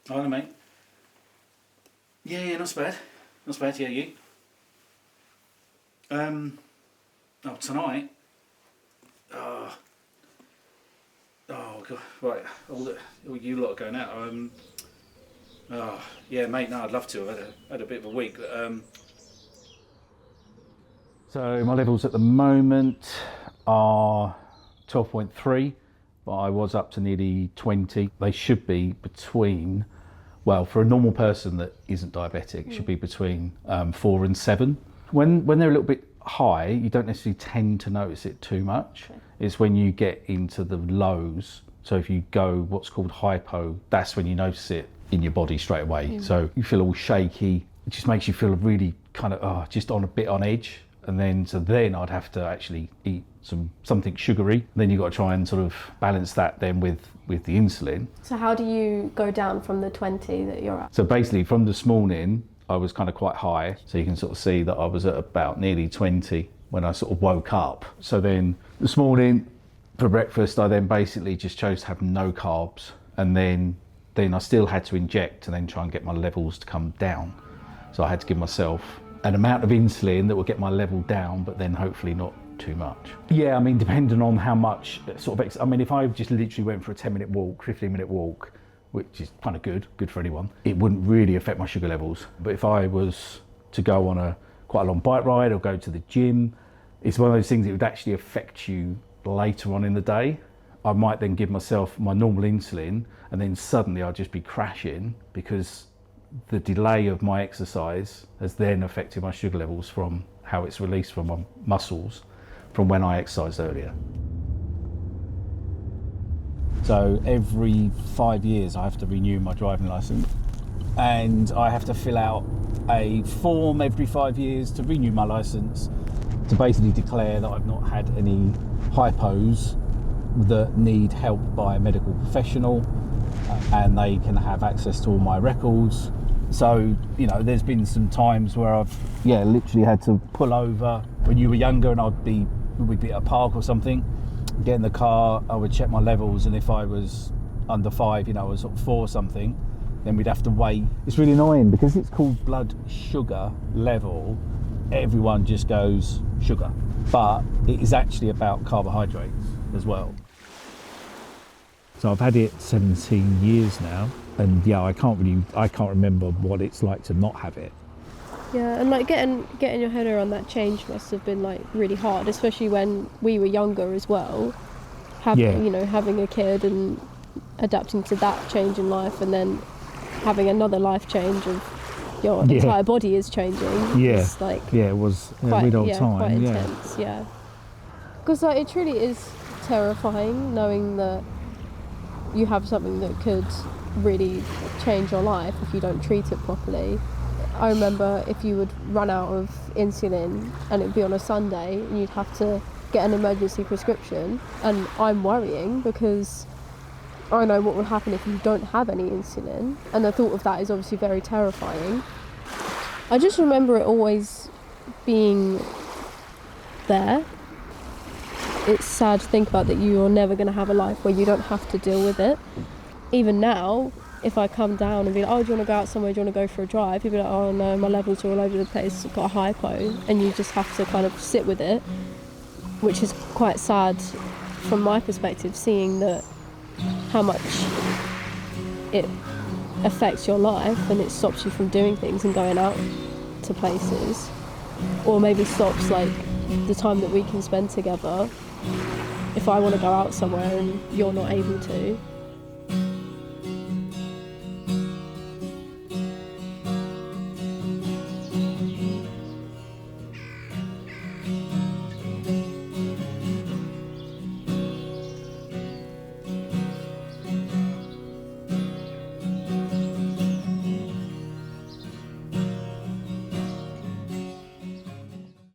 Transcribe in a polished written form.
Hi, mate. Yeah, not so bad. Not so bad, yeah, you? Tonight? God, right, all you lot are going out. Yeah, mate, no, I'd love to. I've had a bit of a week. So my levels at the moment are 12.3, but I was up to nearly 20. They should be between, well, for a normal person that isn't diabetic, should be between 4 and 7. When they're a little bit high, you don't necessarily tend to notice it too much. Okay. It's when you get into the lows. So if you go what's called hypo, that's when you notice it in your body straight away. So you feel all shaky. It just makes you feel really kind of just on a bit on edge. And then I'd have to actually eat something sugary. Then you've got to try and sort of balance that then with the insulin. So how do you go down from the 20 that you're at? So basically from this morning, I was kind of quite high. So you can sort of see that I was at about nearly 20 when I sort of woke up. So then this morning for breakfast, I then basically just chose to have no carbs. And then I still had to inject and then try and get my levels to come down. So I had to give myself an amount of insulin that will get my level down, but then hopefully not too much. Yeah, I mean, depending on how much sort of, I mean, if I just literally went for a 10-minute walk, 15-minute walk, which is kind of good for anyone, it wouldn't really affect my sugar levels. But if I was to go on quite a long bike ride or go to the gym, it's one of those things that would actually affect you later on in the day. I might then give myself my normal insulin and then suddenly I'll just be crashing because the delay of my exercise has then affected my sugar levels from how it's released from my muscles from when I exercised earlier. So every 5 years I have to renew my driving license and I have to fill out a form every 5 years to renew my license to basically declare that I've not had any hypos that need help by a medical professional and they can have access to all my records. So, you know, there's been some times where I've literally had to pull over when you were younger and we'd be at a park or something, get in the car, I would check my levels, and if I was under 5, I was sort of 4 or something, then we'd have to wait. It's really annoying because it's called blood sugar level. Everyone just goes sugar, but it is actually about carbohydrates as well. So I've had it 17 years now, and I can't remember what it's like to not have it. Yeah, and like getting your head around that change must have been like really hard, especially when we were younger as well. Having a kid and adapting to that change in life, and then having another life change of your entire body is changing. Yeah, it's like it was quite time. Intense. Yeah, because like it truly is terrifying knowing that you have something that could really change your life if you don't treat it properly. I remember if you would run out of insulin and it would be on a Sunday and you'd have to get an emergency prescription, and I'm worrying because I know what will happen if you don't have any insulin, and the thought of that is obviously very terrifying. I just remember it always being there. It's sad to think about that you're never going to have a life where you don't have to deal with it. Even now, if I come down and be like, oh, do you want to go out somewhere, do you want to go for a drive? People are like, oh no, my levels are all over the place, I've got a hypo. And you just have to kind of sit with it, which is quite sad from my perspective, seeing that how much it affects your life and it stops you from doing things and going out to places. Or maybe stops like the time that we can spend together. If I want to go out somewhere and you're not able to,